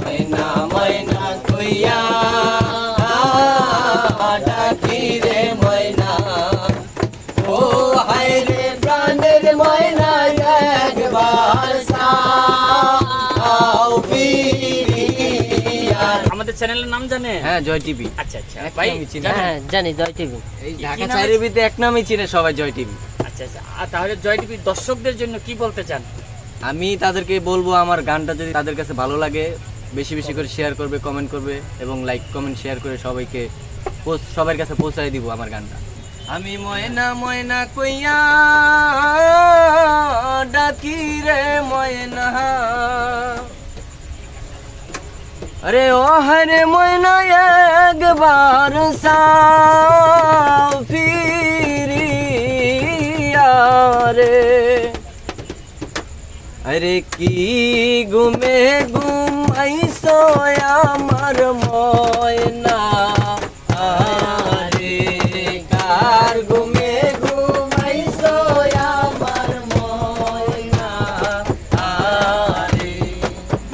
ময়না ময়না কইয়া ডাকি রে ময়না ও হায় রে প্রাণের ময়না একবার চাও ফিরিয়া। আমাদের চ্যানেলের নাম জানে? হ্যাঁ, জয় টিভি। আচ্ছা আচ্ছা ভাই হ্যাঁ জানি জয় টিভি। এই ঢাকা চারিবিতে এক নামই চিনে সবাই, জয় টিভি। আচ্ছা আচ্ছা, আর তাহলে জয় টিভির দর্শকদের জন্য কি বলতে চান? আমি তাদেরকে বলবো আমার গানটা যদি তাদের কাছে ভালো লাগে বেশি বেশি করে শেয়ার করবে, কমেন্ট করবে এবং লাইক কমেন্ট শেয়ার করে সবাইকে সবার কাছে পৌঁছায় দিব আমার গানটা। আমি ময়না ময়না কইয়া ডাকি রে ময়না, আরে ও হরে ময়না একবার চাও ফিরিয়া রে। আরে কি ঘুমে ঘুমাইছো আমার ময়না, আরে কার ঘুমে ঘুমাইছো আমার ময়না, আরে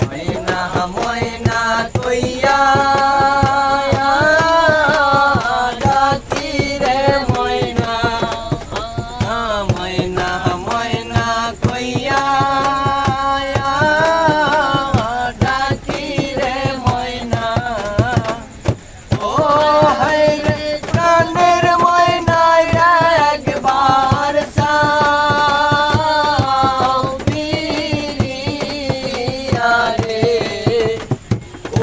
ময়না ময়না কইয়া ডাকি রে ময়না, ময়না ময়না কইয়া ডাকি রে ময়না ও হায় রে প্রাণের ময়না একবার চাও ফিরিয়া রে।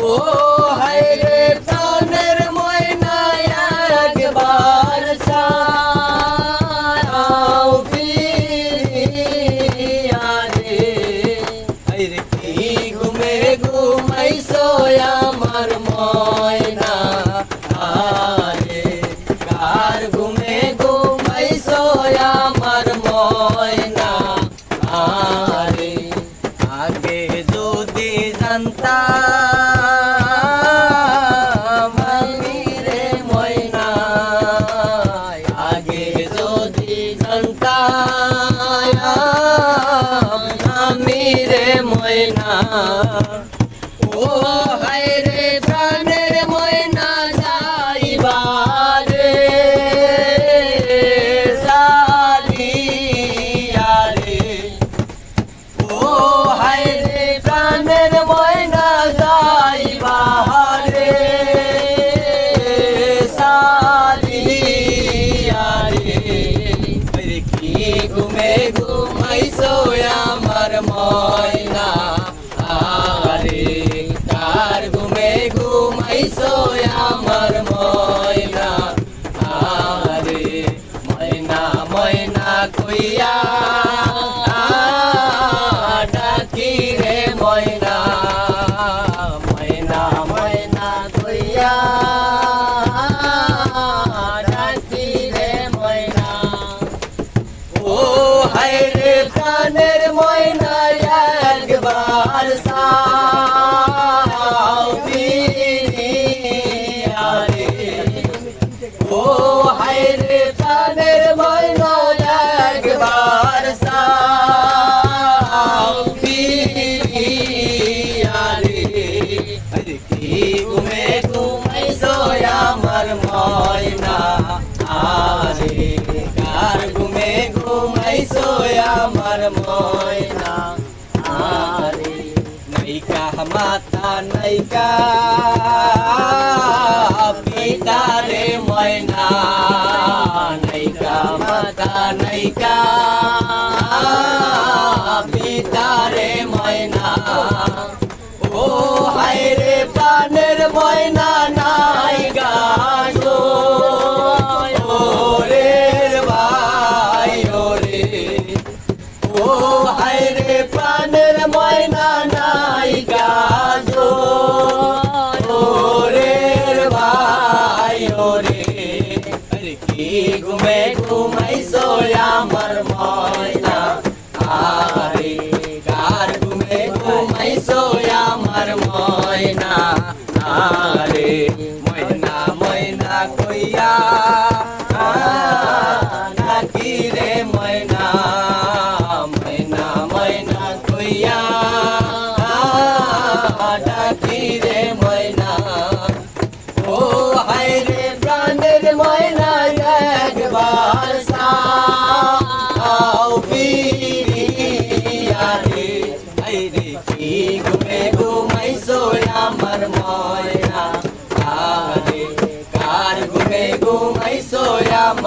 ও হায় রে প্রাণের ময়না একবার চাও ফিরিয়া রে। হায় রে কি ঘুমে ঘুমাইছো আমার ময়না, আরে কার ঘুমে ঘুমাইছো আমার ময়না, আরে আগে যদি জানতাম আমি রে ময়না, আগে যদি জানতাম আমি রে ময়না ও হায় রে প্রাণের ময়না যাইবারে সালিয়া রে। ও হায় রে প্রাণের ময়না যাইবারে সালিয়া রে। আরে কি ঘুমে ঘুমাইছো আমার ময়না, আরে কার ঘুমে ঘুমাইছো আমার ময়না, আরে ময়না ময়না কইয়া ডাকি রে ময়না, ময়না ময়না কইয়া ডাকি রে ময়না ও হায় রে প্রাণের ময়না একবার চাও ফিরিয়া রে। ও হায় রে প্রাণের ময়না একবার চাও ফিরিয়া রে। আরে কি ঘুমে ঘুমাইছো আমার ময়না, আরে কার ঘুমে ঘুমাইছো আমার ময়না, আরে নাইকা মাতা নাইকা পিতা রে ময়না, নাইকা মাতা নাইকা পিতা রে ময়না ও হায় রে প্রাণের ময়না নাই গাজো ওরে ভাই ওরে। ও হায় রে প্রাণের ময়না নাই গাজো ওরে ভাই ওরে। আরে কি ঘুমে ঘুমাইছো আমার ময়না, আরে কার ঘুমে ঘুমাইছো আমার ময়না, আরে ময়না ময়না কইয়া ডাকি রে ময়না, ময়না ময়না কইয়া ডাকি রে ময়না, ও হায় রে প্রাণের ময়না একবার চাও ফিরিয়া রে, হায় রে কি ঘুমে ঘুমাইছো আমার ময়না, আরে কার ঘুমে ঘুমাইছো আমার